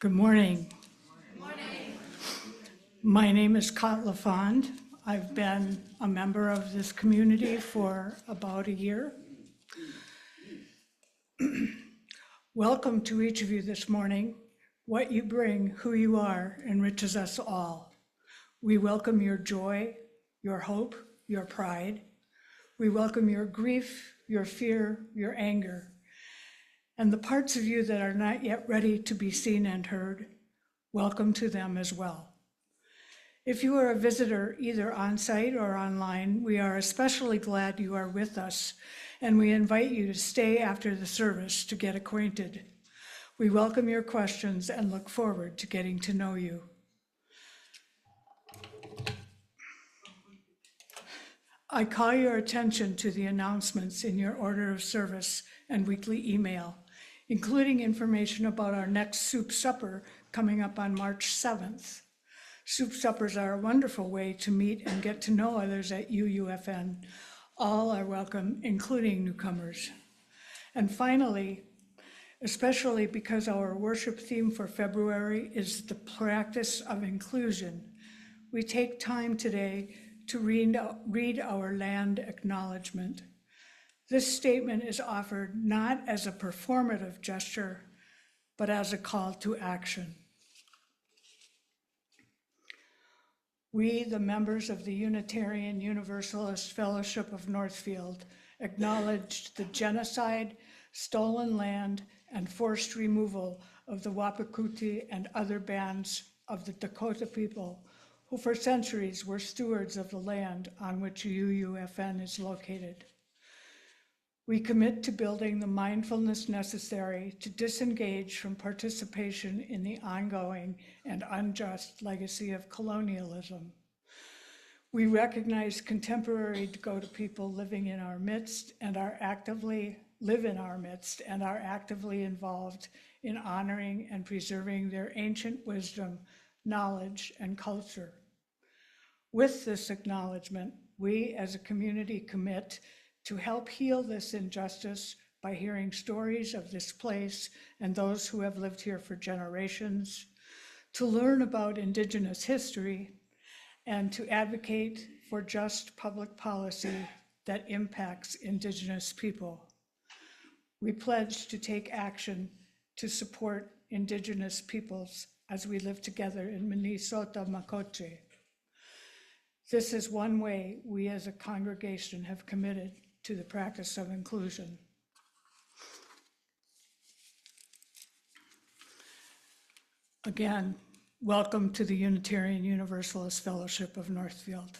Good morning. Good morning. My name is Cot LaFond. I've been a member of this community for about a year. Welcome to each of you this morning. What you bring, who you are, enriches us all. We welcome your joy, your hope, your pride. We welcome your grief, your fear, your anger, and the parts of you that are not yet ready to be seen and heard. Welcome to them as well. If you are a visitor either on site or online, we are especially glad you are with us, and we invite you to stay after the service to get acquainted. We welcome your questions and look forward to getting to know you. I call your attention to the announcements in your order of service and weekly email, including information about our next soup supper coming up on March 7th. Soup suppers are a wonderful way to meet and get to know others at UUFN. All are welcome, including newcomers. And finally, especially because our worship theme for February is the practice of inclusion, we take time today to read our land acknowledgement. This statement is offered not as a performative gesture, but as a call to action. We, the members of the Unitarian Universalist Fellowship of Northfield, acknowledge the genocide, stolen land, and forced removal of the Wapikuti and other bands of the Dakota people, who for centuries were stewards of the land on which UUFN is located. We commit to building the mindfulness necessary to disengage from participation in the ongoing and unjust legacy of colonialism. We recognize contemporary Dakota people living in our midst and live in our midst and are actively involved in honoring and preserving their ancient wisdom, knowledge, and culture. With this acknowledgement, we as a community commit to help heal this injustice by hearing stories of this place and those who have lived here for generations, to learn about Indigenous history, and to advocate for just public policy that impacts Indigenous people. We pledge to take action to support Indigenous peoples as we live together in Minnesota Makoche. This is one way we as a congregation have committed to the practice of inclusion. Again, welcome to the Unitarian Universalist Fellowship of Northfield.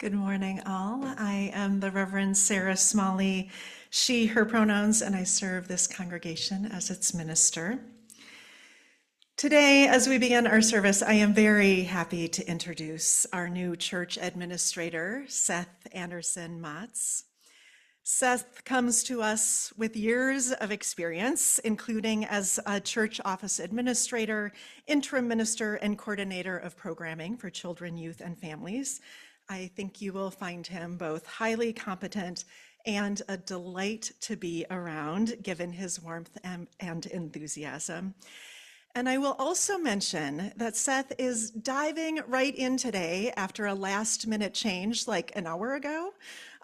Good morning, all. I am the Reverend Sara Smalley, she, her pronouns, and I serve this congregation as its minister. Today, as we begin our service, I am very happy to introduce our new church administrator, Seth Anderson Motz. Seth comes to us with years of experience, including as a church office administrator, interim minister, and coordinator of programming for children, youth, and families. I think you will find him both highly competent and a delight to be around, given his warmth and enthusiasm. And I will also mention that Seth is diving right in today after a last-minute change like an hour ago,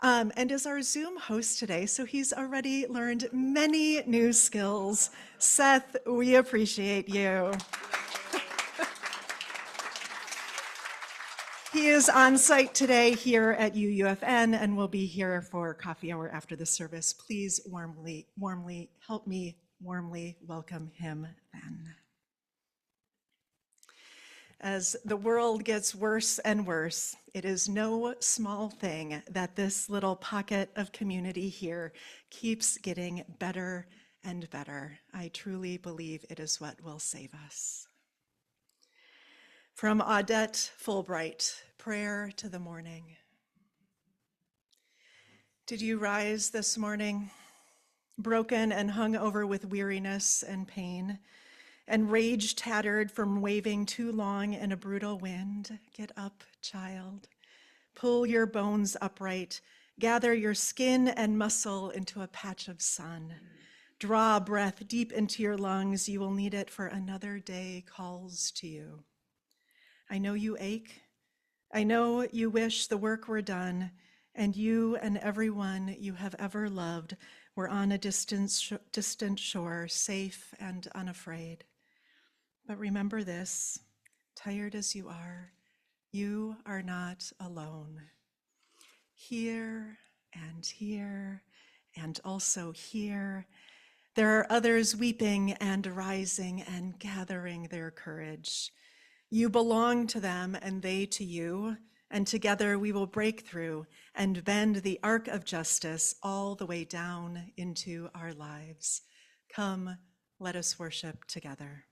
and is our Zoom host today, so he's already learned many new skills. Seth, we appreciate you. He is on site today here at UUFN and will be here for coffee hour after the service. Please help me warmly welcome him then. As the world gets worse and worse, it is no small thing that this little pocket of community here keeps getting better and better. I truly believe it is what will save us. From Audette Fulbright, prayer to the morning. Did you rise this morning, broken and hung over with weariness and pain, and rage tattered from waving too long in a brutal wind? Get up, child. Pull your bones upright. Gather your skin and muscle into a patch of sun. Draw breath deep into your lungs. You will need it, for another day calls to you. I know you ache. I know you wish the work were done, and you and everyone you have ever loved were on a distant shore, safe and unafraid. But remember this, tired as you are not alone. Here and also here, there are others weeping and rising and gathering their courage. You belong to them and they to you, and together we will break through and bend the arc of justice all the way down into our lives. Come, let us worship together.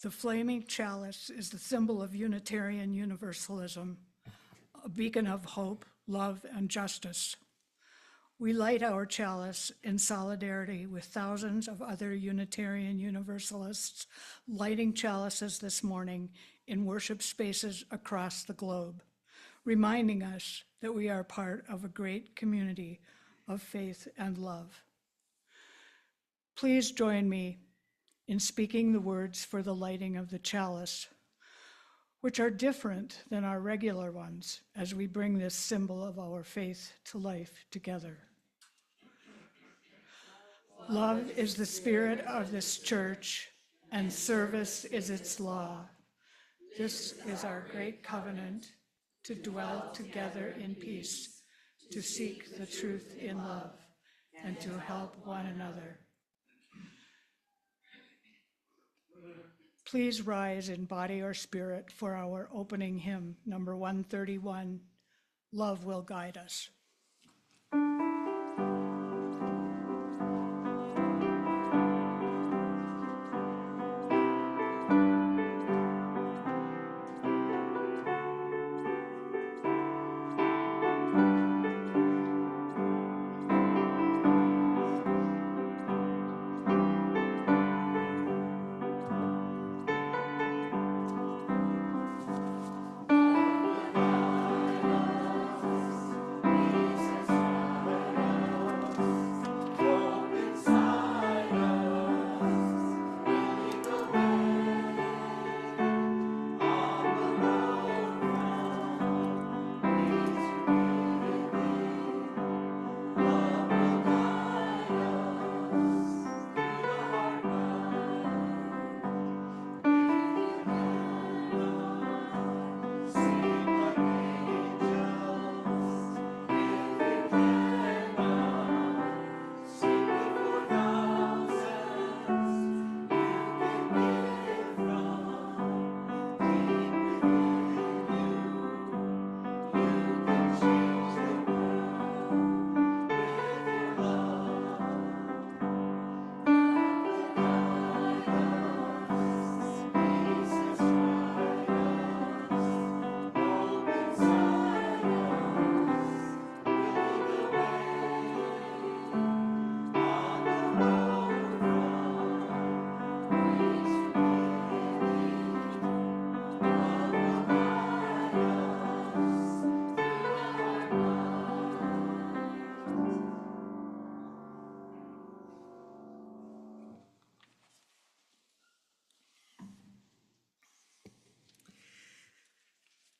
The flaming chalice is the symbol of Unitarian Universalism, a beacon of hope, love, and justice. We light our chalice in solidarity with thousands of other Unitarian Universalists lighting chalices this morning in worship spaces across the globe, reminding us that we are part of a great community of faith and love. Please join me in speaking the words for the lighting of the chalice, which are different than our regular ones as we bring this symbol of our faith to life together. Love is the spirit of this church, and service is its law. This is our great covenant, to dwell together in peace, to seek the truth in love, and to help one another. Please rise in body or spirit for our opening hymn, number 131, Love Will Guide Us. We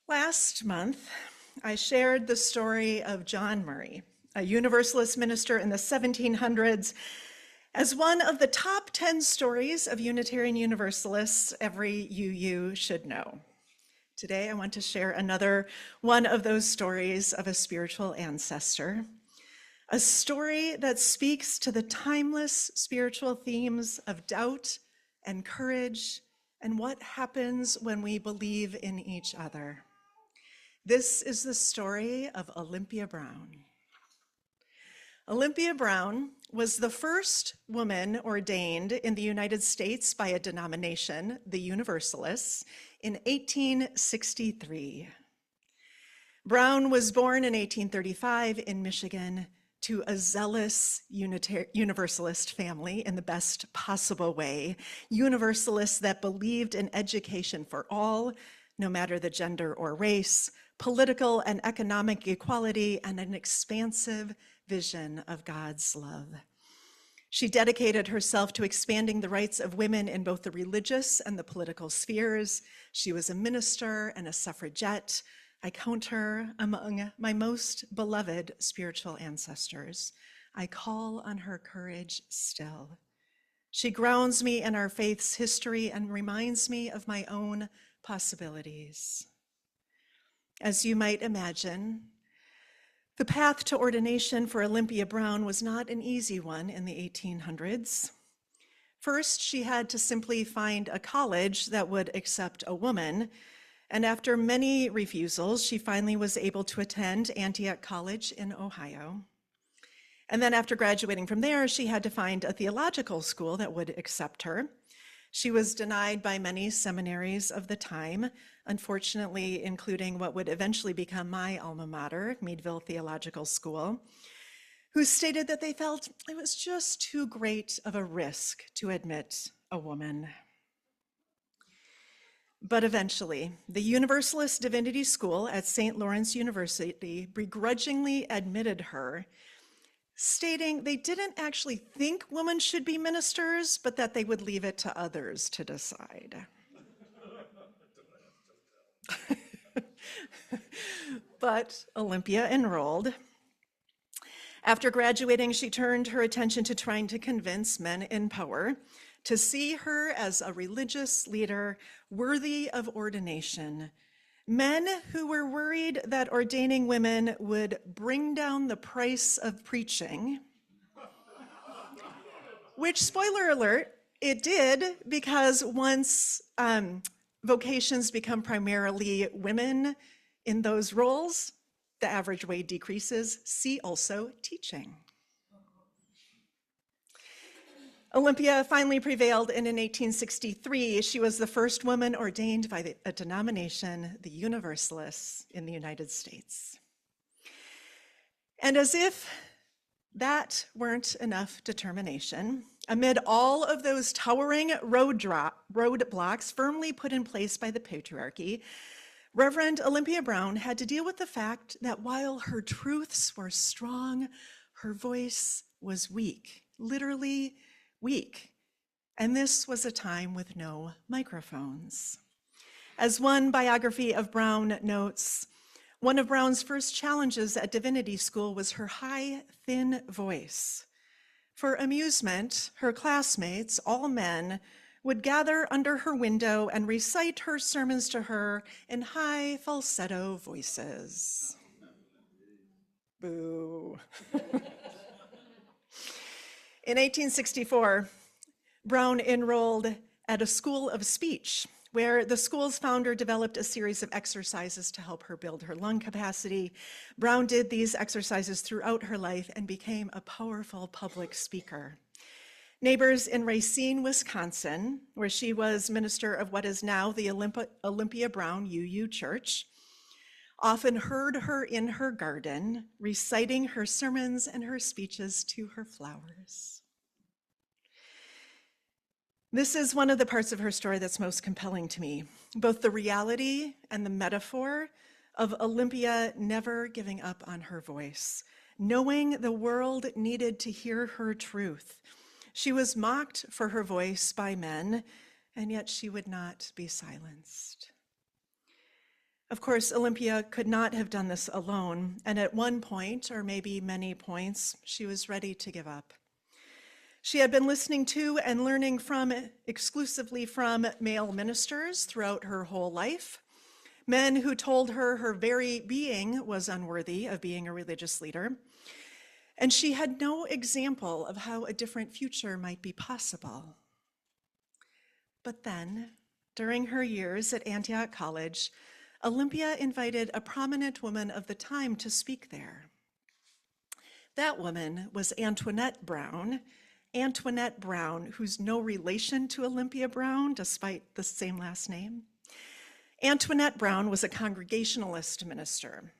Last month, I shared the story of John Murray, a Universalist minister in the 1700s, as one of the top 10 stories of Unitarian Universalists every UU should know. Today, I want to share another one of those stories of a spiritual ancestor, a story that speaks to the timeless spiritual themes of doubt and courage and what happens when we believe in each other. This is the story of Olympia Brown. Olympia Brown was the first woman ordained in the United States by a denomination, the Universalists, in 1863. Brown was born in 1835 in Michigan to a zealous Universalist family in the best possible way, Universalists that believed in education for all, no matter the gender or race, political and economic equality, and an expansive vision of God's love. She dedicated herself to expanding the rights of women in both the religious and the political spheres. She was a minister and a suffragette. I count her among my most beloved spiritual ancestors. I call on her courage still. She grounds me in our faith's history and reminds me of my own possibilities. As you might imagine, the path to ordination for Olympia Brown was not an easy one in the 1800s. First, she had to simply find a college that would accept a woman, and after many refusals, she finally was able to attend Antioch College in Ohio. And then after graduating from there, she had to find a theological school that would accept her. She was denied by many seminaries of the time, unfortunately, including what would eventually become my alma mater, Meadville Theological School, who stated that they felt it was just too great of a risk to admit a woman. But eventually, the Universalist Divinity School at St. Lawrence University begrudgingly admitted her, stating they didn't actually think women should be ministers, but that they would leave it to others to decide. But Olympia enrolled. After graduating, she turned her attention to trying to convince men in power to see her as a religious leader worthy of ordination. Men who were worried that ordaining women would bring down the price of preaching, which, spoiler alert, it did, because once vocations become primarily women in those roles, the average wage decreases. See also teaching. Olympia finally prevailed, and in 1863, she was the first woman ordained by a denomination, the Universalists in the United States. And as if that weren't enough determination, amid all of those towering roadblocks firmly put in place by the patriarchy, Reverend Olympia Brown had to deal with the fact that while her truths were strong, her voice was weak, literally weak. And this was a time with no microphones. As one biography of Brown notes, one of Brown's first challenges at divinity school was her high, thin voice. For amusement, her classmates, all men, would gather under her window and recite her sermons to her in high falsetto voices. Boo. In 1864, Brown enrolled at a school of speech, where the school's founder developed a series of exercises to help her build her lung capacity. Brown did these exercises throughout her life and became a powerful public speaker. Neighbors in Racine, Wisconsin, where she was minister of what is now the Olympia Brown UU Church, often heard her in her garden, reciting her sermons and her speeches to her flowers. This is one of the parts of her story that's most compelling to me, both the reality and the metaphor of Olympia never giving up on her voice, knowing the world needed to hear her truth. She was mocked for her voice by men, and yet she would not be silenced. Of course, Olympia could not have done this alone, and at one point, or maybe many points, she was ready to give up. She had been listening to and learning exclusively from male ministers throughout her whole life, men who told her her very being was unworthy of being a religious leader, and she had no example of how a different future might be possible. But then, during her years at Antioch College, Olympia invited a prominent woman of the time to speak there. That woman was Antoinette Brown, who's no relation to Olympia Brown, despite the same last name. Antoinette Brown was a Congregationalist minister.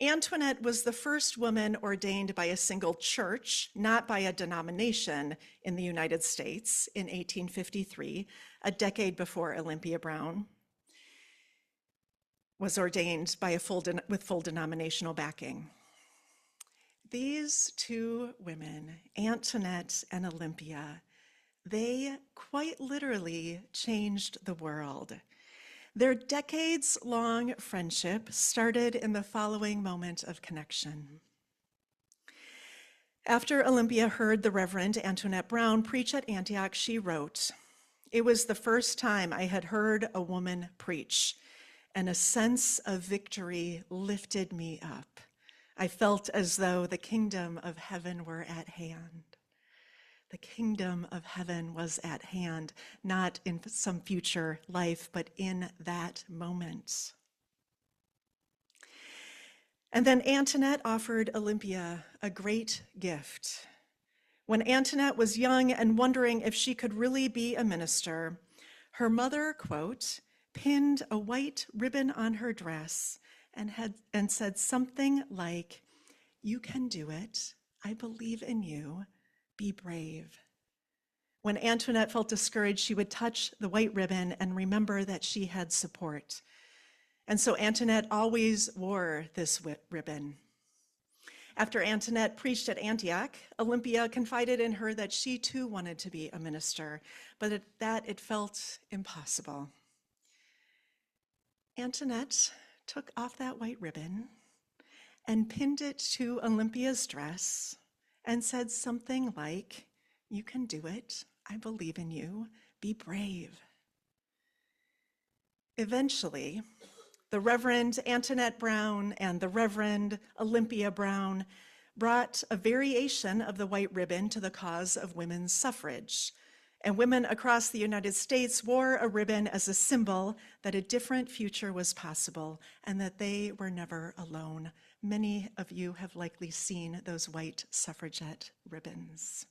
Antoinette was the first woman ordained by a single church, not by a denomination, in the United States in 1853, a decade before Olympia Brown was ordained by with full denominational backing. These two women, Antoinette and Olympia, they quite literally changed the world. Their decades-long friendship started in the following moment of connection. After Olympia heard the Reverend Antoinette Brown preach at Antioch, she wrote, "It was the first time I had heard a woman preach, and a sense of victory lifted me up. I felt as though the kingdom of heaven were at hand." The kingdom of heaven was at hand, not in some future life, but in that moment. And then Antoinette offered Olympia a great gift. When Antoinette was young and wondering if she could really be a minister, her mother, quote, pinned a white ribbon on her dress and said something like, "You can do it. I believe in you. Be brave." When Antoinette felt discouraged, she would touch the white ribbon and remember that she had support. And so Antoinette always wore this ribbon. After Antoinette preached at Antioch, Olympia confided in her that she too wanted to be a minister, but it felt impossible. Antoinette took off that white ribbon and pinned it to Olympia's dress and said something like, "You can do it. I believe in you. Be brave." Eventually, the Reverend Antoinette Brown and the Reverend Olympia Brown brought a variation of the white ribbon to the cause of women's suffrage. And women across the United States wore a ribbon as a symbol that a different future was possible and that they were never alone. Many of you have likely seen those white suffragette ribbons.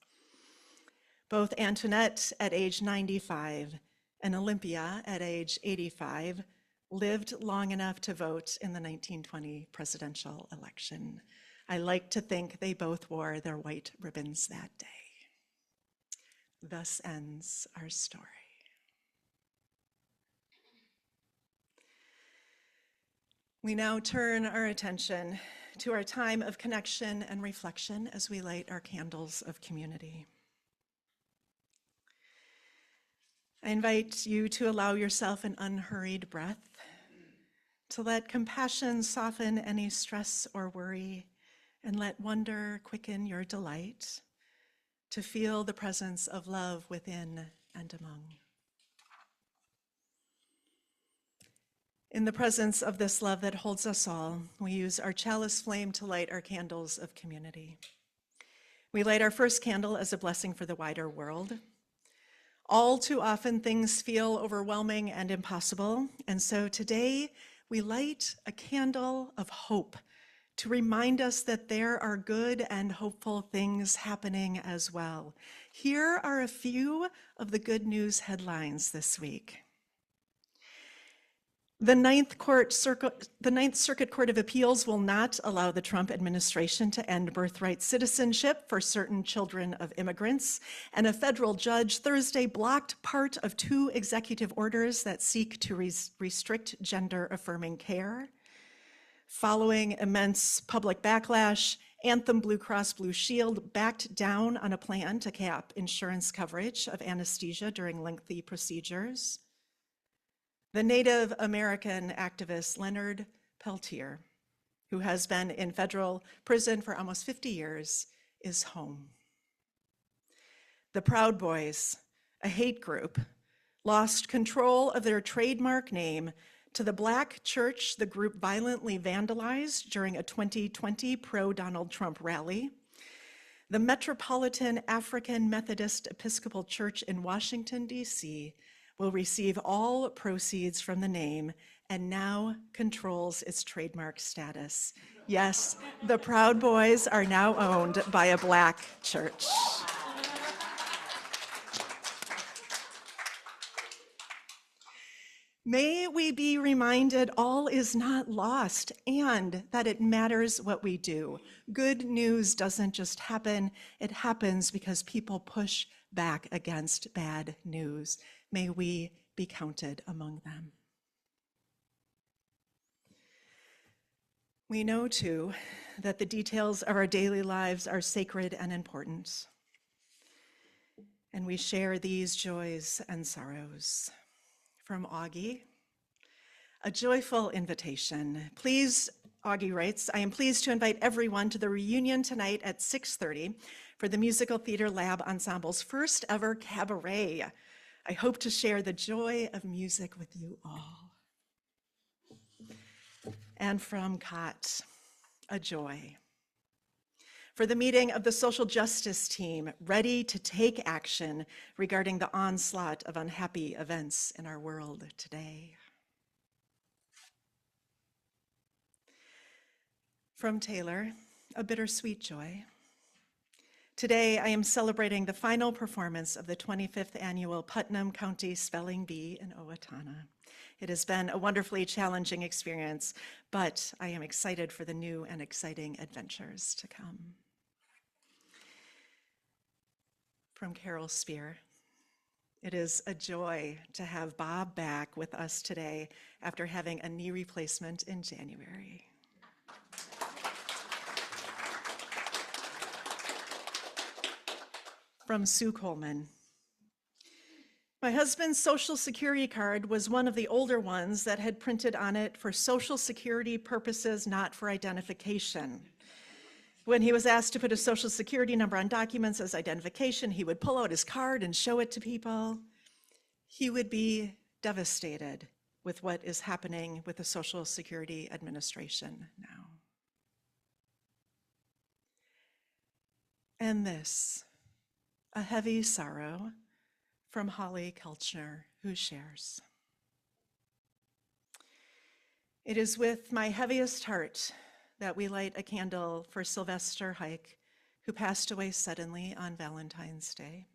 Both Antoinette at age 95 and Olympia at age 85 lived long enough to vote in the 1920 presidential election. I like to think they both wore their white ribbons that day. Thus ends our story. We now turn our attention to our time of connection and reflection as we light our candles of community. I invite you to allow yourself an unhurried breath, to let compassion soften any stress or worry, and let wonder quicken your delight, to feel the presence of love within and among. In the presence of this love that holds us all, we use our chalice flame to light our candles of community. We light our first candle as a blessing for the wider world. All too often things feel overwhelming and impossible, and so today we light a candle of hope to remind us that there are good and hopeful things happening as well. Here are a few of the good news headlines this week. The Ninth Circuit Court of Appeals will not allow the Trump administration to end birthright citizenship for certain children of immigrants, and a federal judge Thursday blocked part of 2 executive orders that seek to restrict gender-affirming care. Following immense public backlash, Anthem Blue Cross Blue Shield backed down on a plan to cap insurance coverage of anesthesia during lengthy procedures. The Native American activist Leonard Peltier, who has been in federal prison for almost 50 years, is home. The Proud Boys, a hate group, lost control of their trademark name to the Black church the group violently vandalized during a 2020 pro-Donald Trump rally. The Metropolitan African Methodist Episcopal Church in Washington, D.C. will receive all proceeds from the name and now controls its trademark status. Yes, the Proud Boys are now owned by a Black church. May we be reminded all is not lost and that it matters what we do. Good news doesn't just happen, it happens because people push back against bad news. May we be counted among them. We know too that the details of our daily lives are sacred and important, and we share these joys and sorrows. From Augie, a joyful invitation. Please, Augie writes, I am pleased to invite everyone to the reunion tonight at 6:30 for the Musical Theater Lab Ensemble's first ever cabaret. I hope to share the joy of music with you all. And from Cott, a joy. For the meeting of the social justice team, ready to take action regarding the onslaught of unhappy events in our world today. From Taylor, a bittersweet joy. Today, I am celebrating the final performance of the 25th annual Putnam County Spelling Bee in Owatonna. It has been a wonderfully challenging experience, but I am excited for the new and exciting adventures to come. From Carol Spear, it is a joy to have Bob back with us today after having a knee replacement in January. From Sue Coleman, my husband's Social Security card was one of the older ones that had printed on it for Social Security purposes, not for identification. When he was asked to put a Social Security number on documents as identification, he would pull out his card and show it to people. He would be devastated with what is happening with the Social Security Administration now. And this, a heavy sorrow from Holly Kelchner, who shares. It is with my heaviest heart that we light a candle for Sylvester Hike, who passed away suddenly on Valentine's Day.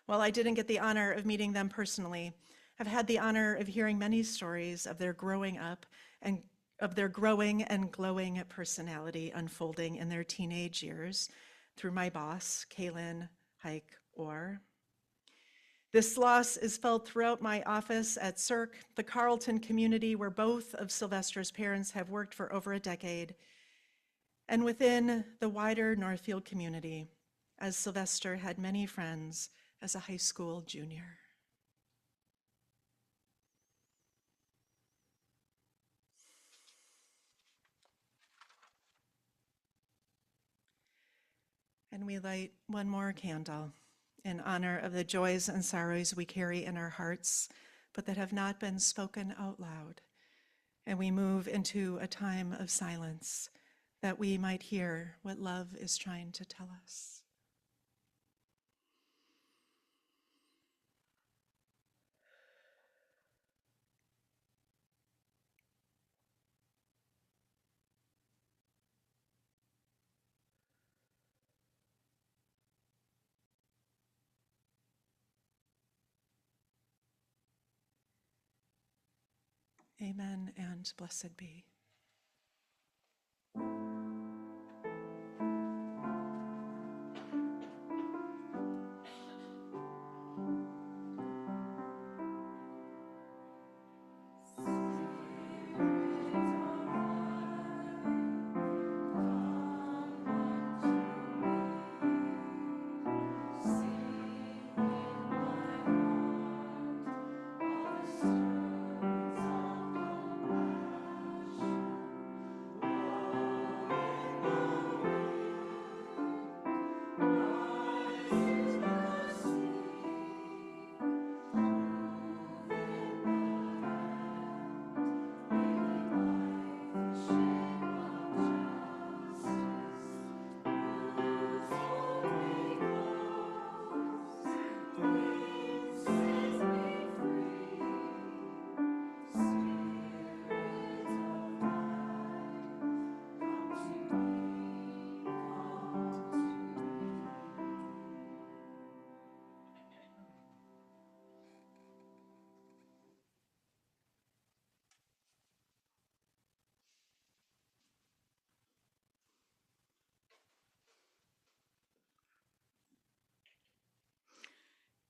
While I didn't get the honor of meeting them personally, I've had the honor of hearing many stories of their growing up and of their growing and glowing personality unfolding in their teenage years through my boss, Kaylin Hike Orr. This loss is felt throughout my office at CERC, the Carleton community where both of Sylvester's parents have worked for over a decade, and within the wider Northfield community, as Sylvester had many friends as a high school junior. And we light one more candle in honor of the joys and sorrows we carry in our hearts, but that have not been spoken out loud. And we move into a time of silence that we might hear what love is trying to tell us. Amen and blessed be.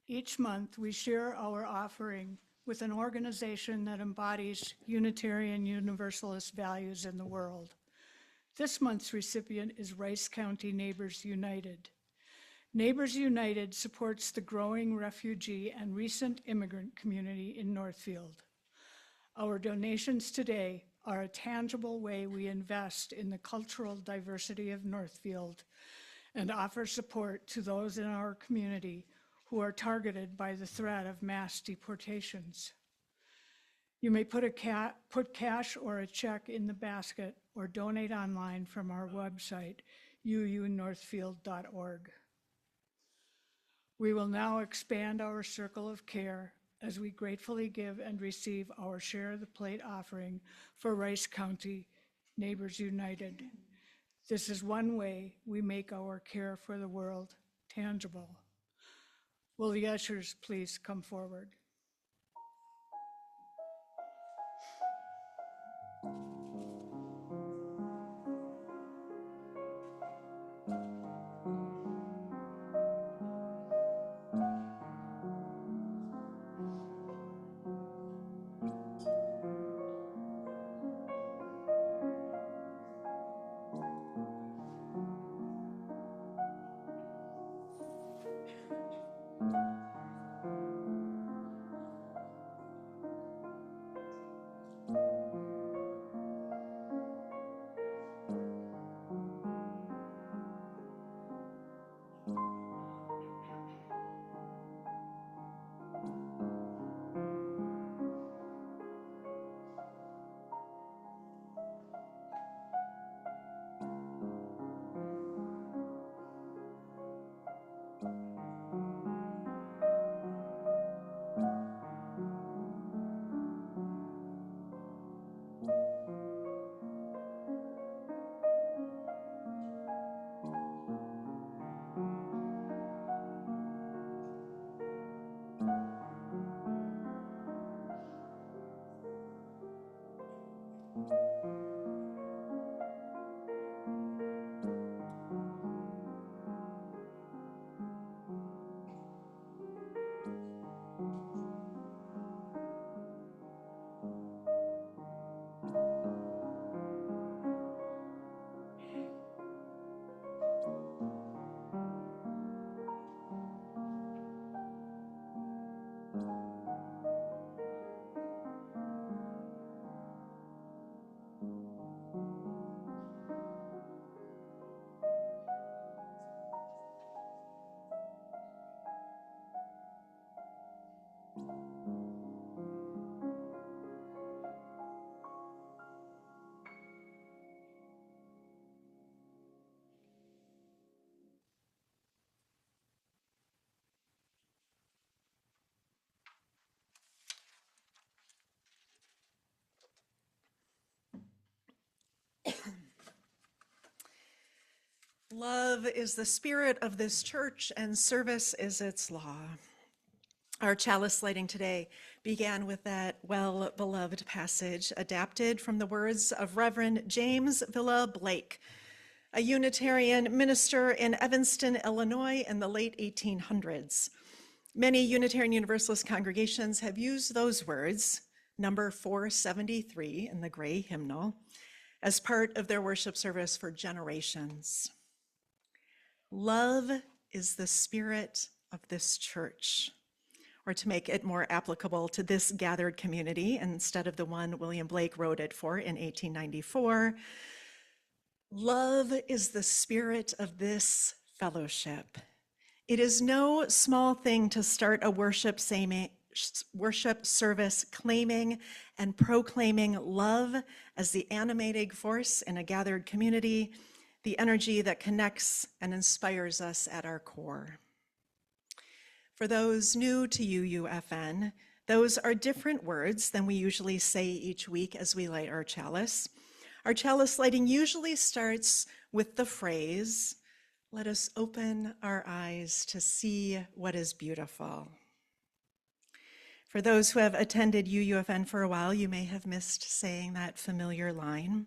Each month, we share our offering with an organization that embodies Unitarian Universalist values in the world. This month's recipient is Rice County Neighbors United. Neighbors United supports the growing refugee and recent immigrant community in Northfield. Our donations today are a tangible way we invest in the cultural diversity of Northfield and offer support to those in our community who are targeted by the threat of mass deportations. You may put cash or a check in the basket or donate online from our website, uunorthfield.org. We will now expand our circle of care as we gratefully give and receive our Share of the Plate offering for Rice County Neighbors United. This is one way we make our care for the world tangible. Will the ushers please come forward? Love is the spirit of this church, and service is its law. Our chalice lighting today began with that well-beloved passage adapted from the words of Reverend James Villa Blake, a Unitarian minister in Evanston, Illinois in the late 1800s. Many Unitarian Universalist congregations have used those words, number 473 in the gray hymnal, as part of their worship service for generations. Love is the spirit of this church, or to make it more applicable to this gathered community instead of the one William Blake wrote it for in 1894, love is the spirit of this fellowship. It is no small thing to start a worship service claiming and proclaiming love as the animating force in a gathered community, the energy that connects and inspires us at our core. For those new to UUFN, those are different words than we usually say each week as we light our chalice. Our chalice lighting usually starts with the phrase, "Let us open our eyes to see what is beautiful." For those who have attended UUFN for a while, you may have missed saying that familiar line.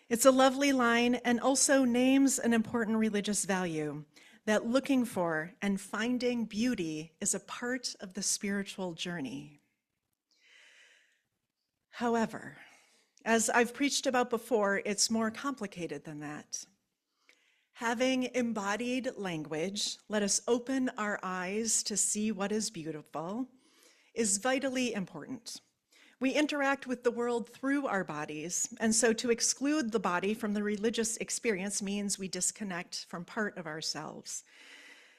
It's a lovely line and also names an important religious value, that looking for and finding beauty is a part of the spiritual journey. However, as I've preached about before, it's more complicated than that. Having embodied language, let us open our eyes to see what is beautiful, is vitally important. We interact with the world through our bodies, and so to exclude the body from the religious experience means we disconnect from part of ourselves.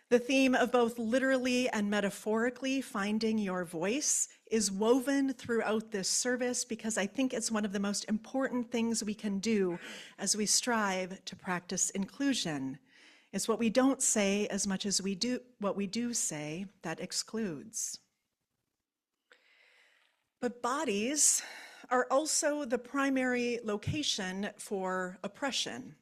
The theme of both literally and metaphorically finding your voice is woven throughout this service because I think it's one of the most important things we can do as we strive to practice inclusion. It's what we don't say as much as what we do say that excludes. But bodies are also the primary location for oppression.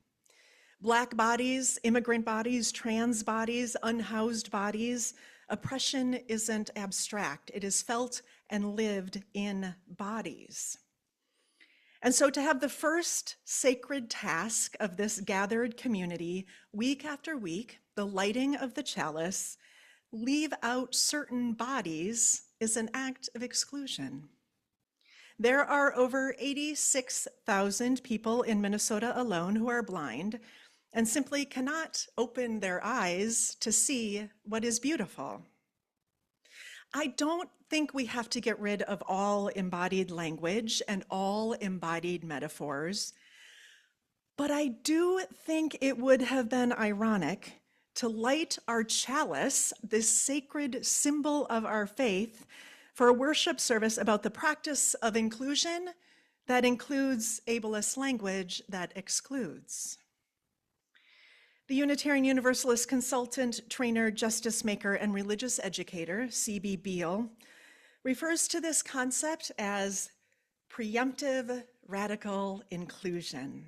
Black bodies, immigrant bodies, trans bodies, unhoused bodies, oppression isn't abstract. It is felt and lived in bodies. And so to have the first sacred task of this gathered community, week after week, the lighting of the chalice, leave out certain bodies is an act of exclusion. There are over 86,000 people in Minnesota alone who are blind and simply cannot open their eyes to see what is beautiful. I don't think we have to get rid of all embodied language and all embodied metaphors, but I do think it would have been ironic to light our chalice, this sacred symbol of our faith, for a worship service about the practice of inclusion that includes ableist language that excludes. The Unitarian Universalist consultant, trainer, justice maker, and religious educator, C.B. Beale, refers to this concept as preemptive radical inclusion.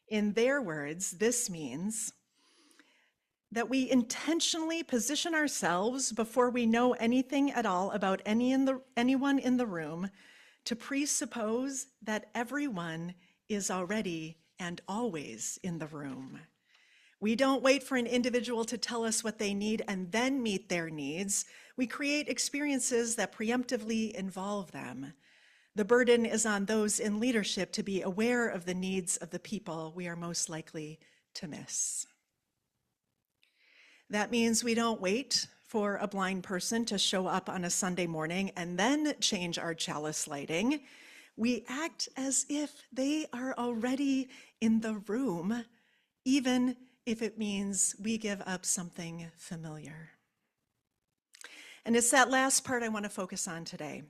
In their words, this means that we intentionally position ourselves before we know anything at all about anyone in the room to presuppose that everyone is already and always in the room. We don't wait for an individual to tell us what they need and then meet their needs. We create experiences that preemptively involve them. The burden is on those in leadership to be aware of the needs of the people we are most likely to miss. That means we don't wait for a blind person to show up on a Sunday morning and then change our chalice lighting. We act as if they are already in the room, even if it means we give up something familiar. And it's that last part I want to focus on today.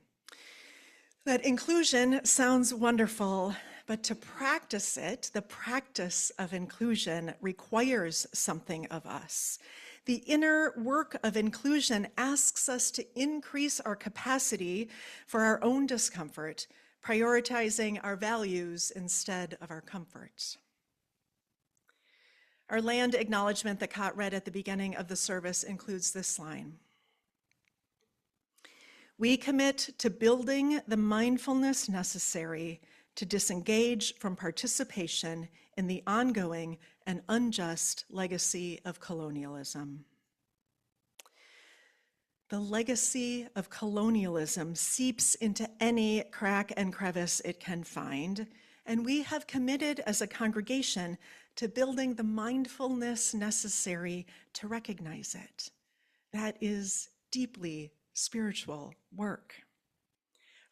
That inclusion sounds wonderful, but to practice it, the practice of inclusion requires something of us. The inner work of inclusion asks us to increase our capacity for our own discomfort, prioritizing our values instead of our comfort. Our land acknowledgement that Cott read at the beginning of the service includes this line. We commit to building the mindfulness necessary to disengage from participation in the ongoing and unjust legacy of colonialism. The legacy of colonialism seeps into any crack and crevice it can find, and we have committed as a congregation to building the mindfulness necessary to recognize it. That is deeply spiritual work.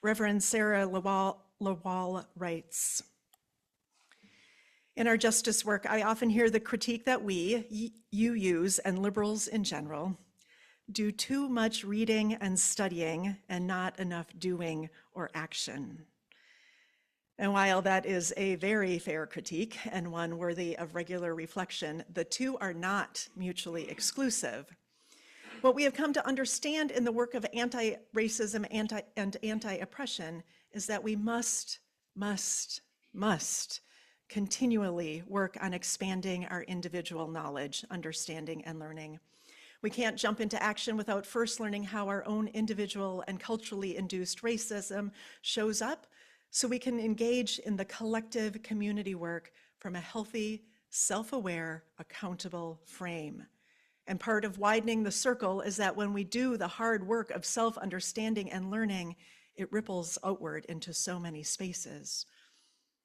Reverend Sara Lawal writes, in our justice work, I often hear the critique that you use, and liberals in general, do too much reading and studying and not enough doing or action. And while that is a very fair critique and one worthy of regular reflection, the two are not mutually exclusive. What we have come to understand in the work of anti-racism and anti-oppression is that we must continually work on expanding our individual knowledge, understanding, and learning. We can't jump into action without first learning how our own individual and culturally induced racism shows up, so we can engage in the collective community work from a healthy, self-aware, accountable frame. And part of widening the circle is that when we do the hard work of self-understanding and learning, it ripples outward into so many spaces.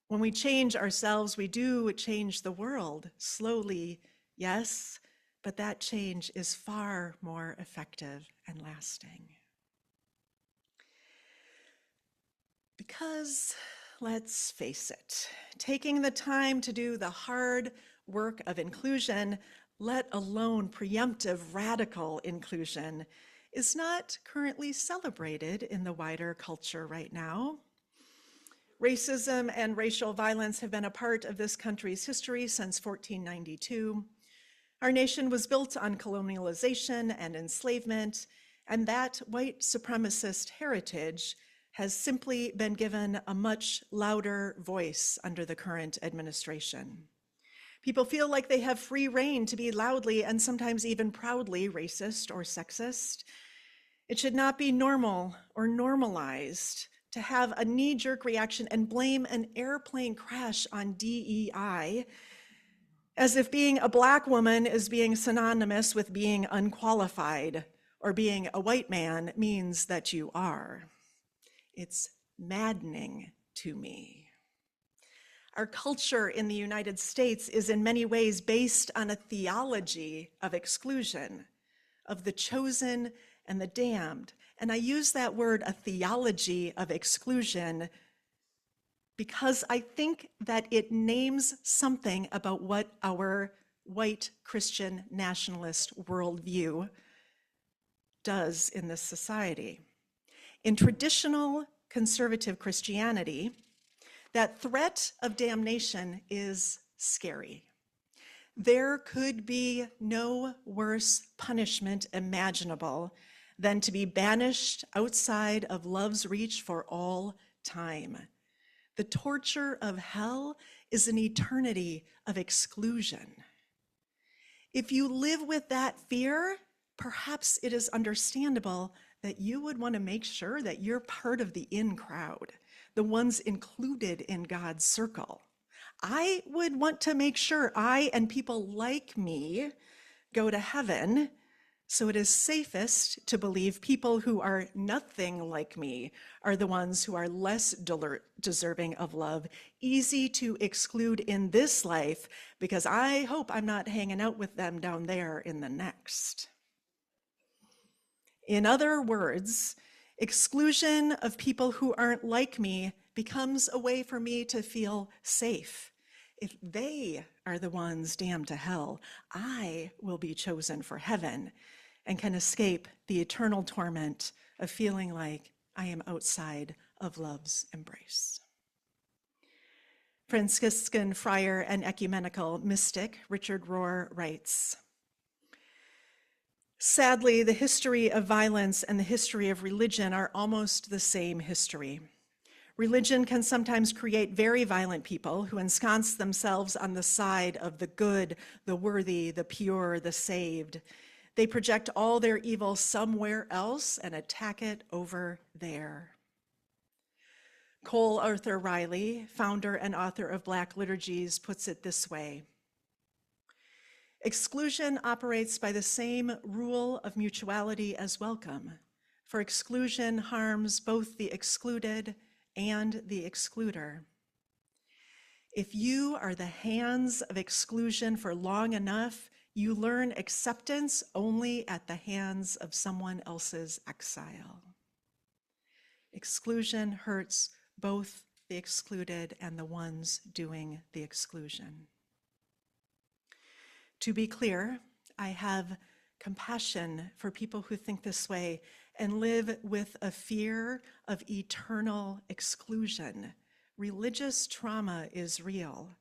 When we change ourselves, we do change the world, slowly, yes, but that change is far more effective and lasting. Because, let's face it, taking the time to do the hard work of inclusion, let alone preemptive radical inclusion, is not currently celebrated in the wider culture right now. Racism and racial violence have been a part of this country's history since 1492. Our nation was built on colonialization and enslavement, and that white supremacist heritage has simply been given a much louder voice under the current administration. People feel like they have free rein to be loudly and sometimes even proudly racist or sexist. It should not be normal or normalized to have a knee-jerk reaction and blame an airplane crash on DEI, as if being a Black woman is being synonymous with being unqualified, or being a white man means that you are. It's maddening to me. Our culture in the United States is in many ways based on a theology of exclusion, of the chosen and the damned. And I use that word, a theology of exclusion, because I think that it names something about what our white Christian nationalist worldview does in this society. In traditional conservative Christianity, that threat of damnation is scary. There could be no worse punishment imaginable than to be banished outside of love's reach for all time. The torture of hell is an eternity of exclusion. If you live with that fear, perhaps it is understandable that you would want to make sure that you're part of the in crowd, the ones included in God's circle. I would want to make sure I and people like me go to heaven, so it is safest to believe people who are nothing like me are the ones who are less deserving of love, easy to exclude in this life, because I hope I'm not hanging out with them down there in the next. In other words, exclusion of people who aren't like me becomes a way for me to feel safe. If they are the ones damned to hell, I will be chosen for heaven and can escape the eternal torment of feeling like I am outside of love's embrace. Franciscan friar and ecumenical mystic Richard Rohr writes, "Sadly, the history of violence and the history of religion are almost the same history. Religion can sometimes create very violent people who ensconce themselves on the side of the good, the worthy, the pure, the saved. They project all their evil somewhere else and attack it over there." Cole Arthur Riley, founder and author of Black Liturgies, puts it this way: "Exclusion operates by the same rule of mutuality as welcome, for exclusion harms both the excluded and the excluder. If you are the hands of exclusion for long enough, you learn acceptance only at the hands of someone else's exile. Exclusion hurts both the excluded and the ones doing the exclusion." To be clear, I have compassion for people who think this way and live with a fear of eternal exclusion. Religious trauma is real.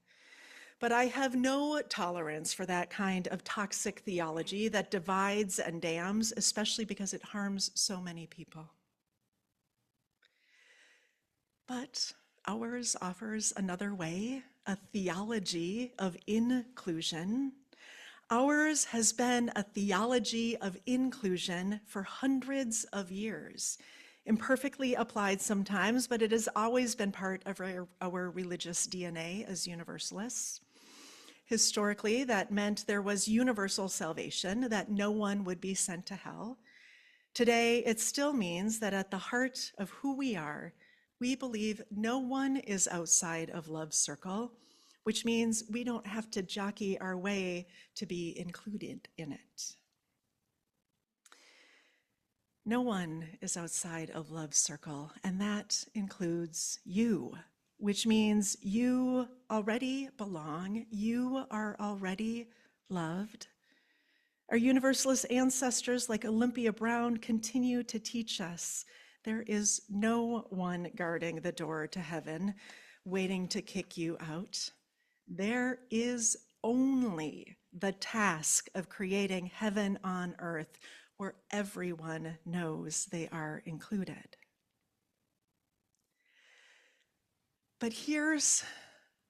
But I have no tolerance for that kind of toxic theology that divides and damns, especially because it harms so many people. But ours offers another way, a theology of inclusion. Ours has been a theology of inclusion for hundreds of years, imperfectly applied sometimes, but it has always been part of our religious DNA as Universalists. Historically, that meant there was universal salvation, that no one would be sent to hell. Today, it still means that at the heart of who we are, we believe no one is outside of love's circle, which means we don't have to jockey our way to be included in it. No one is outside of love's circle, and that includes you, which means you already belong, you are already loved. Our Universalist ancestors like Olympia Brown continue to teach us there is no one guarding the door to heaven, waiting to kick you out. There is only the task of creating heaven on earth where everyone knows they are included. But here's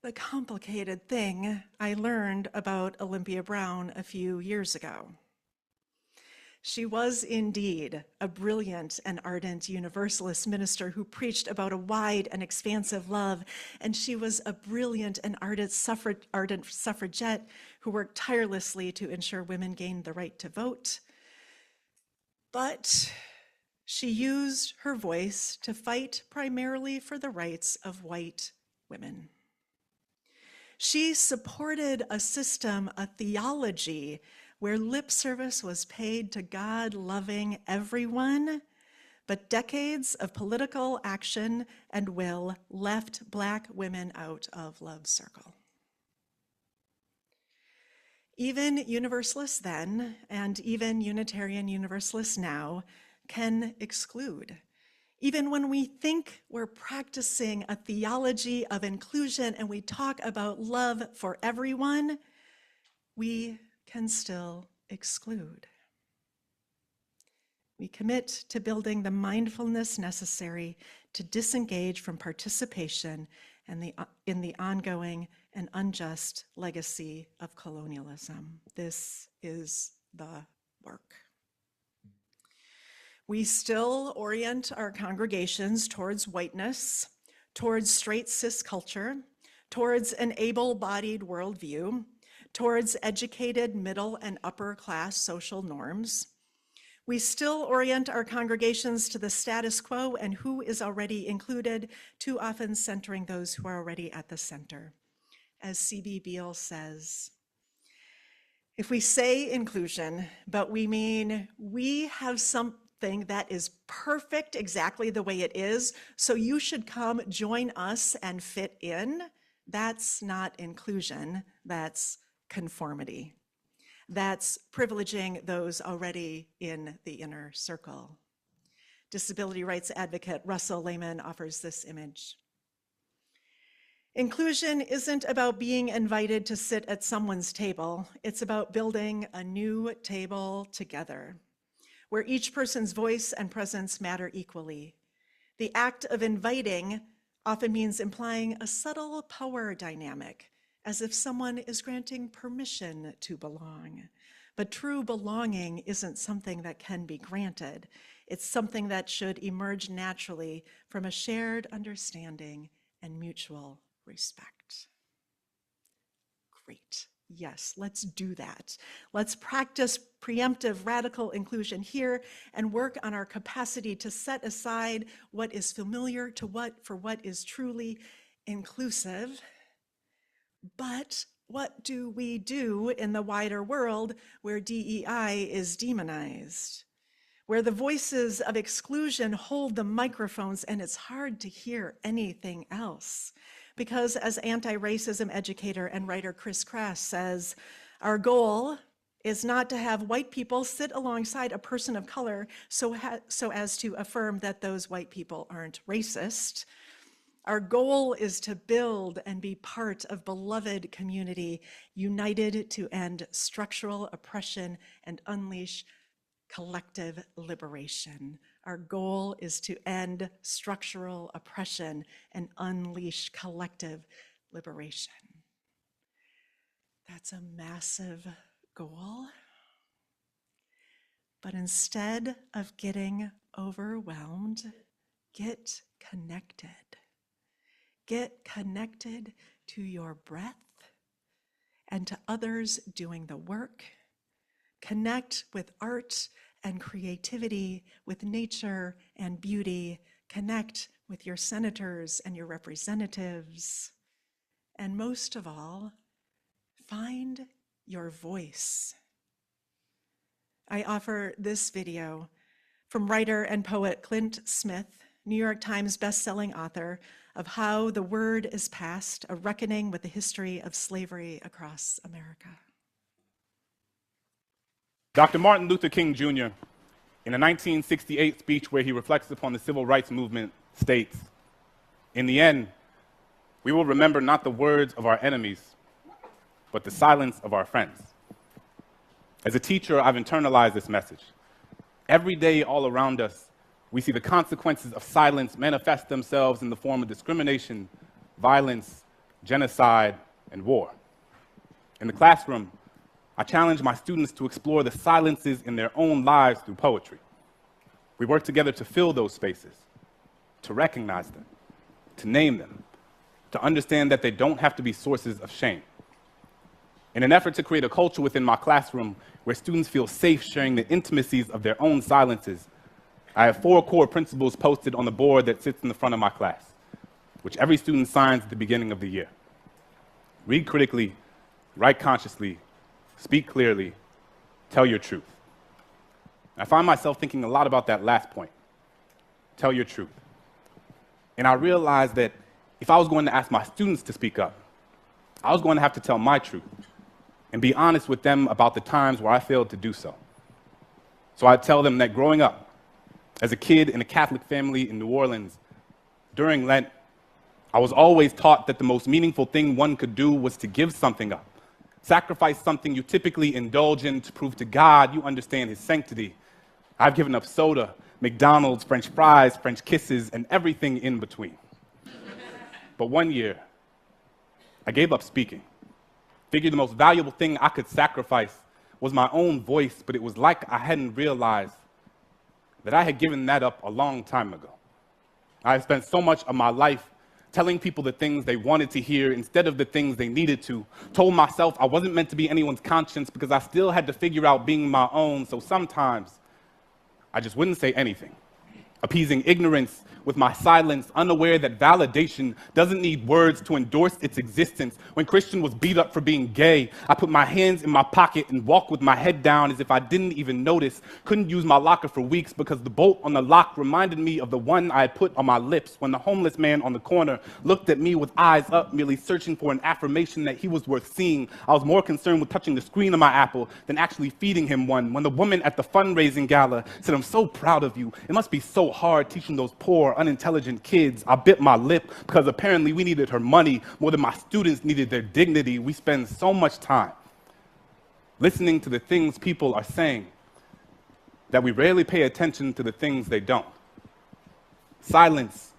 the complicated thing I learned about Olympia Brown a few years ago. She was indeed a brilliant and ardent Universalist minister who preached about a wide and expansive love, and she was a brilliant and ardent suffragette who worked tirelessly to ensure women gained the right to vote. But she used her voice to fight primarily for the rights of white women. She supported a system, a theology, where lip service was paid to God loving everyone, but decades of political action and will left Black women out of love's circle. Even Universalists then, and even Unitarian Universalists now, can exclude. Even when we think we're practicing a theology of inclusion and we talk about love for everyone, we can still exclude. We commit to building the mindfulness necessary to disengage from participation in the ongoing and unjust legacy of colonialism. This is the work. We still orient our congregations towards whiteness, towards straight cis culture, towards an able-bodied worldview, towards educated middle and upper class social norms. We still orient our congregations to the status quo and who is already included, too often centering those who are already at the center. As C.B. Beale says, if we say inclusion, but we mean we have something that is perfect exactly the way it is, so you should come join us and fit in, that's not inclusion, that's conformity. That's privileging those already in the inner circle. Disability rights advocate Russell Lehman offers this image. Inclusion isn't about being invited to sit at someone's table. It's about building a new table together, where each person's voice and presence matter equally. The act of inviting often means implying a subtle power dynamic, as if someone is granting permission to belong. But true belonging isn't something that can be granted. It's something that should emerge naturally from a shared understanding and mutual respect. Great. Yes, let's do that. Let's practice preemptive radical inclusion here and work on our capacity to set aside what is familiar for what is truly inclusive. But what do we do in the wider world where DEI is demonized, where the voices of exclusion hold the microphones and it's hard to hear anything else? Because as anti-racism educator and writer Chris Krass says, our goal is not to have white people sit alongside a person of color so as to affirm that those white people aren't racist. Our goal is to build and be part of beloved community, united to end structural oppression and unleash collective liberation. Our goal is to end structural oppression and unleash collective liberation. That's a massive goal. But instead of getting overwhelmed, get connected. Get connected to your breath and to others doing the work. Connect with art and creativity, with nature and beauty. Connect with your senators and your representatives. And most of all, find your voice. I offer this video from writer and poet Clint Smith, New York Times bestselling author of How the Word is Passed, A Reckoning with the History of Slavery Across America. Dr. Martin Luther King Jr., in a 1968 speech where he reflects upon the civil rights movement, states, "In the end, we will remember not the words of our enemies, but the silence of our friends." As a teacher, I've internalized this message. Every day all around us, we see the consequences of silence manifest themselves in the form of discrimination, violence, genocide, and war. In the classroom, I challenge my students to explore the silences in their own lives through poetry. We work together to fill those spaces, to recognize them, to name them, to understand that they don't have to be sources of shame. In an effort to create a culture within my classroom where students feel safe sharing the intimacies of their own silences, I have 4 core principles posted on the board that sits in the front of my class, which every student signs at the beginning of the year. Read critically, write consciously, speak clearly, tell your truth. I find myself thinking a lot about that last point, tell your truth. And I realized that if I was going to ask my students to speak up, I was going to have to tell my truth and be honest with them about the times where I failed to do so. So I tell them that growing up, as a kid in a Catholic family in New Orleans, during Lent, I was always taught that the most meaningful thing one could do was to give something up, sacrifice something you typically indulge in to prove to God you understand His sanctity. I've given up soda, McDonald's, French fries, French kisses, and everything in between. But one year, I gave up speaking. Figured the most valuable thing I could sacrifice was my own voice, but it was like I hadn't realized that I had given that up a long time ago. I had spent so much of my life telling people the things they wanted to hear instead of the things they needed to. Told myself I wasn't meant to be anyone's conscience because I still had to figure out being my own, so sometimes I just wouldn't say anything, appeasing ignorance with my silence, unaware that validation doesn't need words to endorse its existence. When Christian was beat up for being gay, I put my hands in my pocket and walked with my head down as if I didn't even notice. Couldn't use my locker for weeks because the bolt on the lock reminded me of the one I had put on my lips when the homeless man on the corner looked at me with eyes up, merely searching for an affirmation that he was worth seeing. I was more concerned with touching the screen of my Apple than actually feeding him one. When the woman at the fundraising gala said, "I'm so proud of you. It must be so hard teaching those poor, unintelligent kids," I bit my lip because apparently we needed her money more than my students needed their dignity. We spend so much time listening to the things people are saying that we rarely pay attention to the things they don't. Silence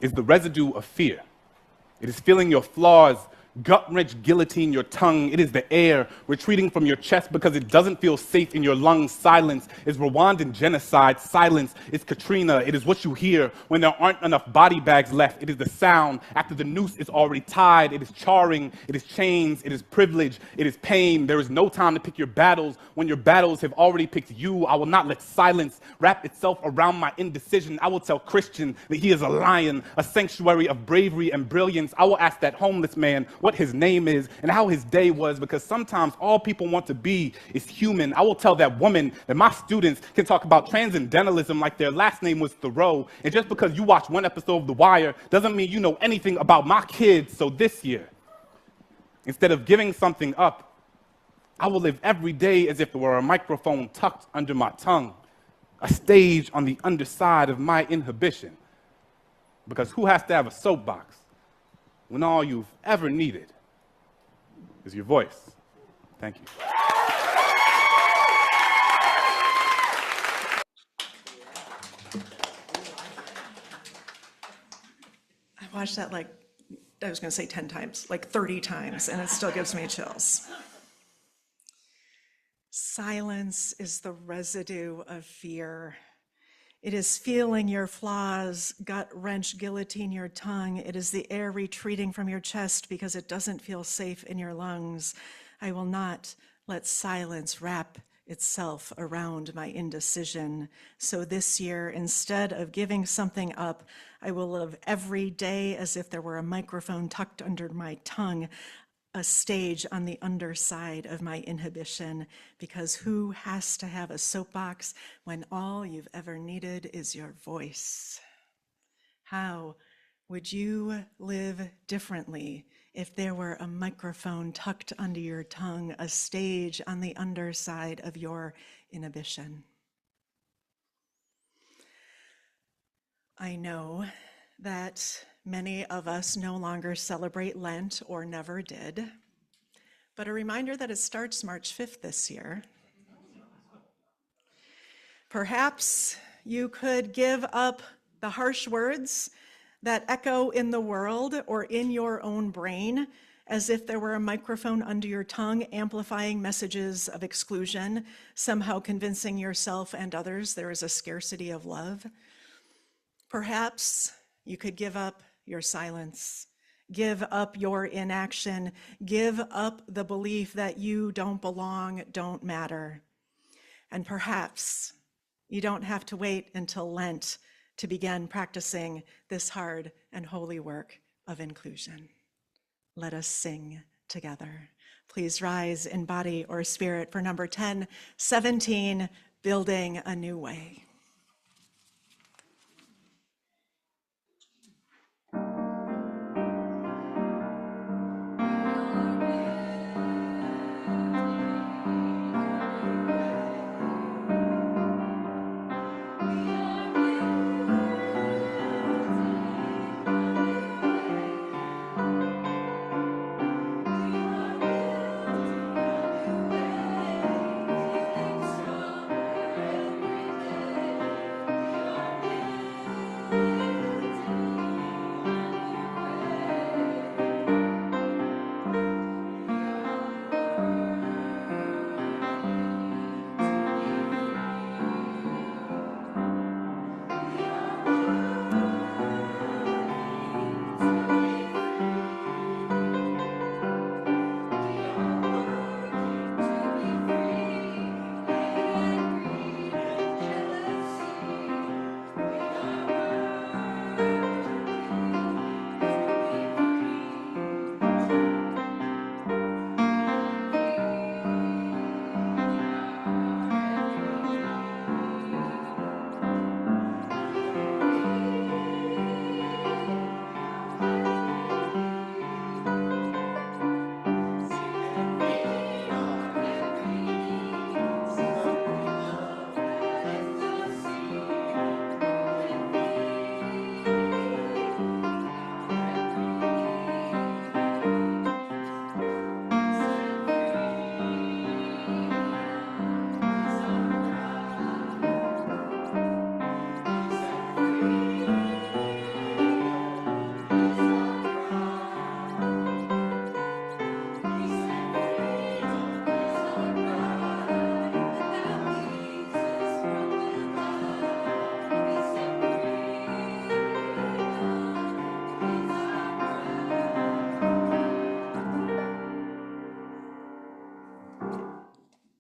is the residue of fear. It is feeling your flaws gut-wrench guillotine your tongue. It is the air retreating from your chest because it doesn't feel safe in your lungs. Silence is Rwandan genocide. Silence is Katrina. It is what you hear when there aren't enough body bags left. It is the sound after the noose is already tied. It is charring. It is chains. It is privilege. It is pain. There is no time to pick your battles when your battles have already picked you. I will not let silence wrap itself around my indecision. I will tell Christian that he is a lion, a sanctuary of bravery and brilliance. I will ask that homeless man what his name is and how his day was, because sometimes all people want to be is human. I will tell that woman that my students can talk about transcendentalism like their last name was Thoreau, and just because you watch one episode of The Wire doesn't mean you know anything about my kids. So this year, instead of giving something up, I will live every day as if there were a microphone tucked under my tongue, a stage on the underside of my inhibition. Because who has to have a soapbox when all you've ever needed is your voice? Thank you. I watched that like, I was going to say 10 times, like 30 times, and it still gives me chills. Silence is the residue of fear. It is feeling your flaws, gut-wrench guillotine your tongue. It is the air retreating from your chest because it doesn't feel safe in your lungs. I will not let silence wrap itself around my indecision. So this year, instead of giving something up, I will live every day as if there were a microphone tucked under my tongue, a stage on the underside of my inhibition, because who has to have a soapbox when all you've ever needed is your voice? How would you live differently if there were a microphone tucked under your tongue, a stage on the underside of your inhibition? I know that many of us no longer celebrate Lent or never did, but a reminder that it starts March 5th this year. Perhaps you could give up the harsh words that echo in the world or in your own brain as if there were a microphone under your tongue amplifying messages of exclusion, somehow convincing yourself and others there is a scarcity of love. Perhaps you could give up your silence, give up your inaction, give up the belief that you don't belong, don't matter. And perhaps you don't have to wait until Lent to begin practicing this hard and holy work of inclusion. Let us sing together. Please rise in body or spirit for number 1017, Building a New Way.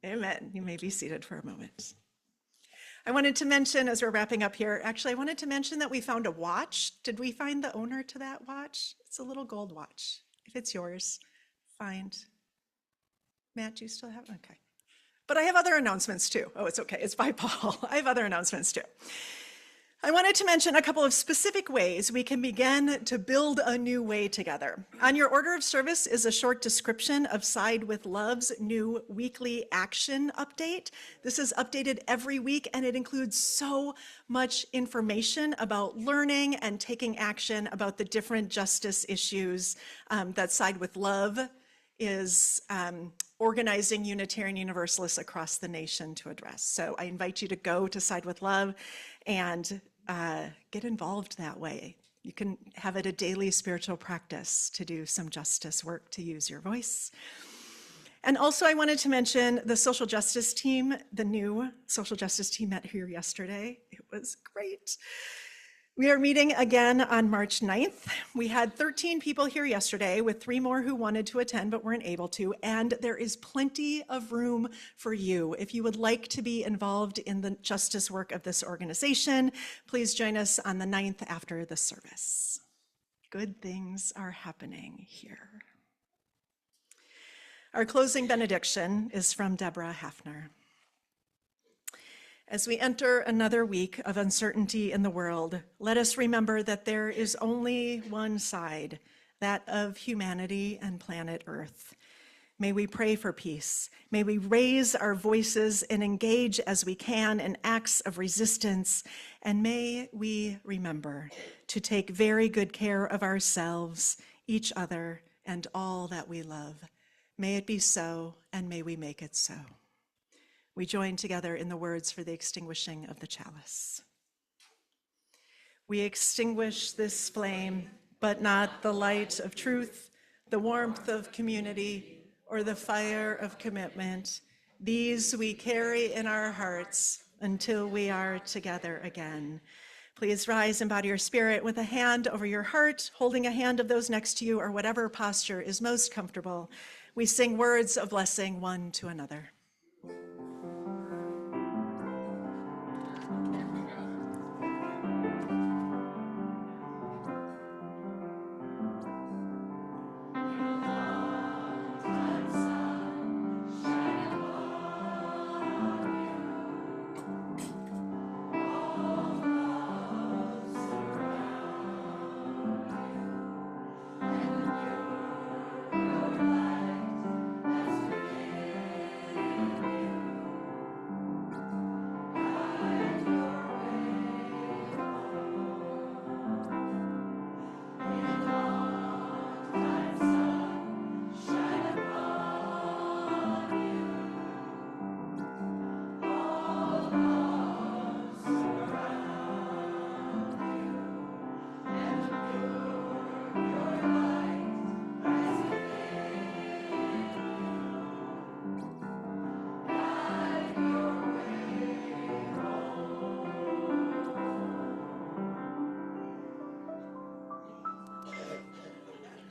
Amen. You may be seated for a moment. I wanted to mention, as we're wrapping up here, actually, I wanted to mention that we found a watch. Did we find the owner to that watch? It's a little gold watch. If it's yours, find. Matt, do you still have it? Okay. But I have other announcements too. Oh, it's okay. It's by Paul. I have other announcements too. I wanted to mention a couple of specific ways we can begin to build a new way together. On your order of service is a short description of Side with Love's new weekly action update. This is updated every week, and it includes so much information about learning and taking action about the different justice issues that Side with Love is organizing Unitarian Universalists across the nation to address. So I invite you to go to Side with Love and get involved that way. You can have it a daily spiritual practice to do some justice work, to use your voice. And also I wanted to mention the social justice team, the new social justice team met here yesterday. It was great. We are meeting again on March 9th. We had 13 people here yesterday, with 3 more who wanted to attend but weren't able to, and there is plenty of room for you. If you would like to be involved in the justice work of this organization, please join us on the 9th after the service. Good things are happening here. Our closing benediction is from Deborah Hafner. As we enter another week of uncertainty in the world, let us remember that there is only one side, that of humanity and planet Earth. May we pray for peace. May we raise our voices and engage as we can in acts of resistance. And may we remember to take very good care of ourselves, each other, and all that we love. May it be so, and may we make it so. We join together in the words for the extinguishing of the chalice. We extinguish this flame, but not the light of truth, the warmth of community, or the fire of commitment. These we carry in our hearts until we are together again. Please rise and bow to your spirit with a hand over your heart, holding a hand of those next to you, or whatever posture is most comfortable. We sing words of blessing one to another.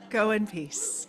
Go in peace.